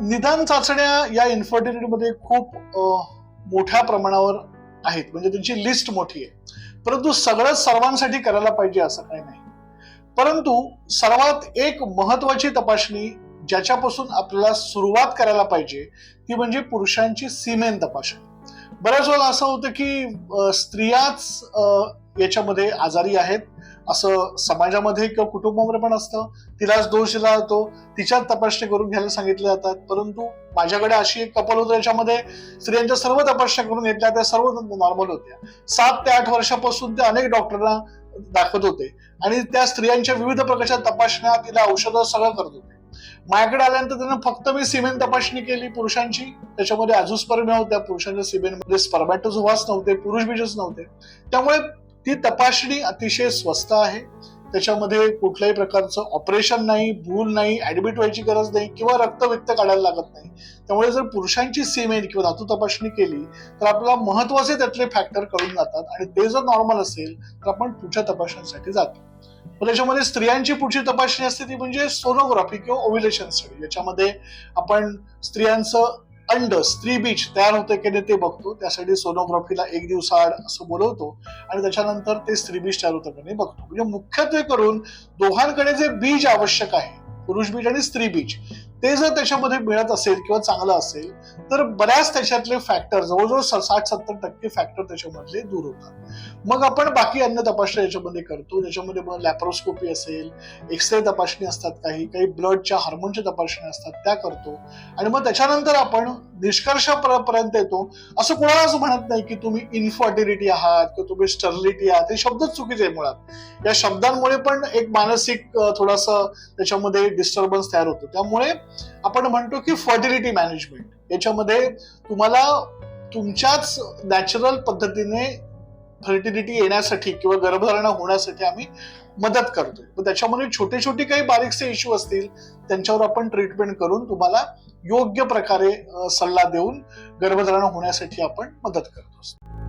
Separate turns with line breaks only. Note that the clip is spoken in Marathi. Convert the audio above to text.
निदान चाचण्या या इन्फर्टिलिटीमध्ये खूप मोठ्या प्रमाणावर आहेत, म्हणजे त्यांची लिस्ट मोठी आहे. परंतु सगळंच सर्वांसाठी करायला पाहिजे असं काही नाही. परंतु सर्वात एक महत्वाची तपासणी ज्याच्यापासून आपल्याला सुरुवात करायला पाहिजे ती म्हणजे पुरुषांची सीमेन तपासणी. बऱ्याच वेळा असं होतं की स्त्रियाच याच्यामध्ये आजारी आहेत असं समाजामध्ये किंवा कुटुंबामध्ये पण असतं. तिलाच दोष दिला जातो, तिच्याच तपासणी करून घ्यायला सांगितले जातात. परंतु माझ्याकडे अशी एक कपल होतं, याच्यामध्ये स्त्रियांच्या सर्व तपासण्या करून घेतल्या, त्या सर्व नॉर्मल होत्या. 7 ते 8 वर्षापासून ते अनेक डॉक्टरांना दाखवत होते आणि त्या स्त्रियांच्या विविध प्रकारच्या तपासण्या, तिला औषधं सगळं करत होते. माझ्याकडे आल्यानंतर त्यांना फक्त मी सिमेन तपासणी केली पुरुषांची, त्याच्यामध्ये अझोस्पर्मिया होत्या, पुरुषांच्या सिमेनमध्ये स्पर्मॅटोझोआस नव्हते, पुरुष बीजच नव्हते. त्यामुळे ती तपासणी अतिशय स्वस्त आहे. त्याच्यामध्ये कुठल्याही प्रकारचं ऑपरेशन नाही, भूल नाही, ऍडमिट व्हायची गरज नाही किंवा रक्त काढायला लागत नाही. त्यामुळे जर पुरुषांची सीमेन किंवा धातू तपासणी केली तर आपल्याला महत्वाचे त्यातले फॅक्टर कळून जातात आणि ते जर नॉर्मल असेल तर आपण पुढच्या तपासणीसाठी जातो. त्याच्यामध्ये स्त्रियांची पुढची तपासणी असते ती म्हणजे सोनोग्राफी किंवा ओव्ह्युलेशन स्टडी. याच्यामध्ये आपण स्त्रियांचं अंड, स्त्री बीज तयार होते की नाही ते बघतो. त्यासाठी सोनोग्राफीला 1 दिवसाआड असं बोलवतो आणि त्याच्यानंतर ते स्त्री बीज तयार होतं की नाही बघतो. म्हणजे मुख्यत्वे करून दोघांकडे जे बीज आवश्यक आहे, पुरुष बीज आणि स्त्री बीज, ते जर त्याच्यामध्ये मिळत असेल किंवा चांगलं असेल तर बऱ्याच त्याच्यातले फॅक्टर, जवळजवळ 60-70% फॅक्टर त्याच्यामधले दूर होतात. मग आपण बाकी अन्य तपासण्या याच्यामध्ये करतो. त्याच्यामध्ये मग लॅप्रोस्कोपी असेल, एक्सरे तपासणी असतात, काही ब्लडच्या हार्मोनच्या तपासण्या असतात, त्या करतो आणि मग त्याच्यानंतर आपण निष्कर्षापर्यंत येतो. असं कोणालाच म्हणत नाही की तुम्ही इन्फर्टिलिटी आहात किंवा तुम्ही स्टरलिटी आहात. हे शब्दच चुकीचे आहे मुळात. या शब्दांमुळे पण एक मानसिक थोडासा त्याच्यामध्ये डिस्टर्बन्स तयार होतो. त्यामुळे आपण म्हणतो की फर्टिलिटी मॅनेजमेंट याच्यामध्ये तुम्हाला तुमच्याच नॅचरल पद्धतीने फर्टिलिटी येण्यासाठी किंवा गर्भधारणा होण्यासाठी आम्ही मदत करतोय. त्याच्यामध्ये छोटे छोटे काही बारीकसे इश्यू असतील त्यांच्यावर आपण ट्रीटमेंट करून तुम्हाला योग्य प्रकारे सल्ला देऊन गर्भधारणा होण्यासाठी आपण मदत करतो.